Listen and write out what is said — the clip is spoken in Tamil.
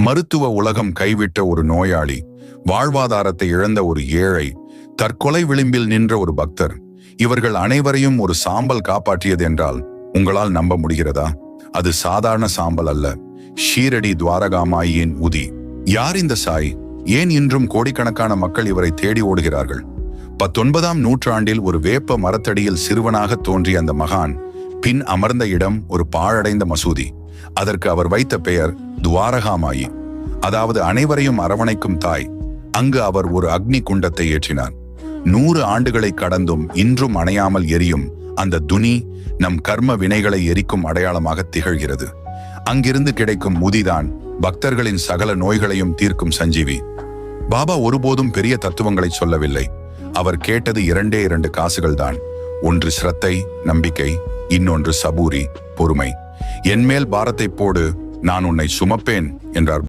மருத்துவ உலகம் கைவிட்ட ஒரு நோயாளி, வாழ்வாதாரத்தை இழந்த ஒரு ஏழை, தற்கொலை விளிம்பில் நின்ற ஒரு பக்தர், இவர்கள் அனைவரையும் ஒரு சாம்பல் காப்பாற்றியது என்றால் உங்களால் நம்ப முடிகிறதா? அது சாதாரண சாம்பல் அல்ல, ஷீரடி துவாரகாமாயின் உதி. யார் இந்த சாய்? ஏன் இன்றும் கோடிக்கணக்கான மக்கள் இவரை தேடி ஓடுகிறார்கள்? 19ஆம் நூற்றாண்டில் ஒரு வேப்ப மரத்தடியில் சிறுவனாக தோன்றிய அந்த மகான் பின் அமர்ந்த இடம் ஒரு பாழடைந்த மசூதி. அதற்கு அவர் வைத்த பெயர் துவாரகாமாயி, அதாவது அனைவரையும் அரவணைக்கும் தாய். அங்கு அவர் ஒரு அக்னி குண்டத்தை ஏற்றினார். 100 ஆண்டுகளை கடந்தும் இன்றும் அணையாமல் எரியும் அந்த துனி நம் கர்ம வினைகளை எரிக்கும் அடையாளமாக திகழ்கிறது. அங்கிருந்து கிடைக்கும் முதிதான் பக்தர்களின் சகல நோய்களையும் தீர்க்கும் சஞ்சீவி. பாபா ஒருபோதும் பெரிய தத்துவங்களை சொல்லவில்லை. அவர் கேட்டது 2 காசுகள் தான். ஒன்று ஸ்ரத்தை, நம்பிக்கை, இன்னொன்று சபூரி, பொறுமை. என்மேல் பாரத்தை போடு, நான் உன்னை சுமப்பேன் என்றார்.